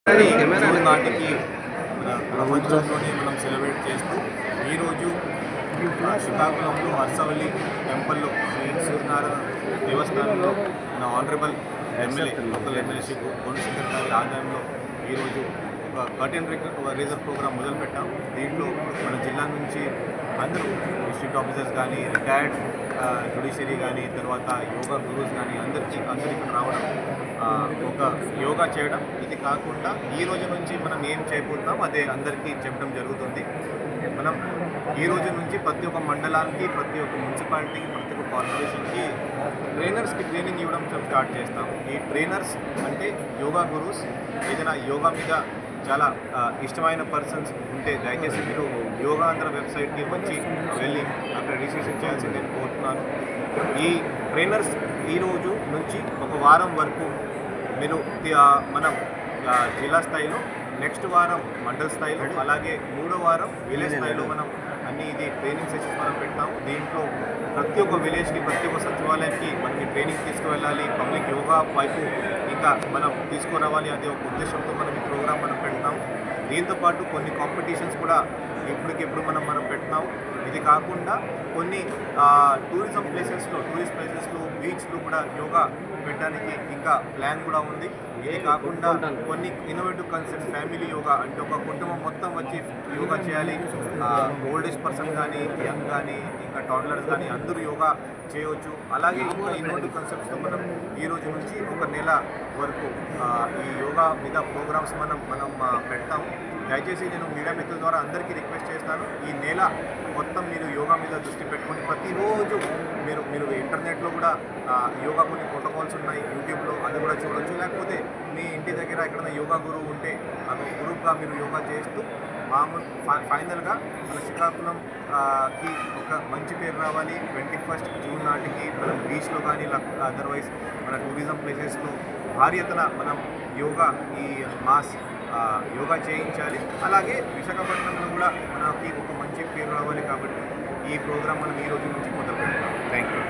June నాటికి మన ప్రపంచంలోనే మనం సెలబ్రేట్ చేస్తూ ఈరోజు శ్రీకాకుళంలో అరసవల్లి టెంపుల్లో శ్రీ సూర్యనారాయణ దేవస్థానంలో మన honourable MLA local MLA Shri Gunashekar గారి ఆధ్వర్యంలో ఈరోజు ఒక కర్టెన్ రేజర్ ప్రోగ్రాం మొదలుపెట్టాం. దీంట్లో మన జిల్లా నుంచి అందరూ డిస్ట్రిక్ట్ ఆఫీసర్స్ కానీ, రిటైర్డ్ జ్యుడిషియరీ కానీ, తర్వాత యోగా గురూస్ కానీ అందరూ ఇక్కడ రావడం, ఒక యోగా చేయడం. ఇది కాకుండా ఈ రోజు నుంచి మనం ఏం చేయబోతున్నాం అదే అందరికీ చెప్పడం జరుగుతుంది. మనం ఈ రోజు నుంచి ప్రతి ఒక్క మండలానికి, ప్రతి ఒక్క మున్సిపాలిటీకి, ప్రతి ఒక్క కార్పొరేషన్కి ట్రైనర్స్కి ట్రైనింగ్ ఇవ్వడం స్టార్ట్ చేస్తాం. ఈ ట్రైనర్స్ అంటే యోగా గురూస్. ఏదైనా యోగా మీద చాలా ఇష్టమైన పర్సన్స్ ఉంటే దయచేసి మీరు యోగా ఆంధ్ర వెబ్సైట్కి వచ్చి వెళ్ళి అక్కడ రిజిస్ట్రేషన్ చేయాల్సింది నేను కోరుతున్నాను. ఈ ట్రైనర్స్ ఈరోజు నుంచి ఒక వారం వరకు మీరు మనం జిల్లా స్థాయిలో, నెక్స్ట్ వారం మండల స్థాయిలో, అలాగే 3వ వారం విలేజ్ స్థాయిలో మనం అన్ని ఇది ట్రైనింగ్ సెషన్స్ మనం పెట్టాము. దీంట్లో ప్రతి ఒక్క విలేజ్కి, ప్రతి ఒక్క సచివాలయానికి మనకి ట్రైనింగ్ తీసుకువెళ్ళాలి, పబ్లిక్ యోగా వైపు ఇంకా మనం తీసుకురావాలి అనే ఒక ఉద్దేశంతో మనం ఈ ప్రోగ్రామ్ మనం పెడతాము. దీంతోపాటు కొన్ని కాంపిటీషన్స్ కూడా ఇప్పటికిప్పుడు మనం పెడతాము. ఇది కాకుండా కొన్ని టూరిస్ట్ ప్లేసెస్లో బీచ్లో కూడా యోగా పెట్టడానికి ఇంకా ప్లాన్ కూడా ఉంది. ఇది కాకుండా కొన్ని ఇన్నోవేటివ్ కాన్సెప్ట్స్, ఫ్యామిలీ యోగా అంటే ఒక కుటుంబం మొత్తం వచ్చి యోగా చేయాలి. ఓల్డ్ ఏజ్ పర్సన్ కానీ, యంగ్ కానీ, ఇంకా టాడ్లర్స్ కానీ అందరూ యోగా చేయవచ్చు. అలాగే ఇంకా ఇన్నోవేటివ్ కాన్సెప్ట్స్తో మనం ఈ రోజు నుంచి ఒక నెల వరకు ఈ యోగా మీద ప్రోగ్రామ్స్ మనం పెడతాము. దయచేసి నేను మీడియా మిత్రుల ద్వారా అందరికీ రిక్వెస్ట్ చేస్తాను, ఈ నెల మొత్తం మీరు యోగా మీద దృష్టి పెట్టుకొని ప్రతిరోజు మీరు ఇంటర్నెట్లో కూడా యోగా కొన్ని ప్రోటోకాల్స్ ఉన్నాయి యూట్యూబ్లో, అది కూడా చూడవచ్చు. లేకపోతే మీ ఇంటి దగ్గర ఎక్కడైనా యోగా గురువు ఉంటే అది గ్రూప్గా మీరు యోగా చేస్తూ ఫైనల్గా మన శ్రీకాకుళంకి ఒక మంచి పేరు రావాలి. 21 జూన్ నాటికి మనం బీచ్లో కానీ, అదర్వైజ్ మన టూరిజం ప్లేసెస్లో భారీ ఎత్తున మనం యోగా ఈ మాస్ యోగా చేయించాలి. అలాగే విశాఖపట్నంలో కూడా మనకి ఒక మంచి పేరు రావాలి. కాబట్టి ఈ ప్రోగ్రాం మనం ఈ రోజు నుంచి మొదలు పెడతాం. Thank you.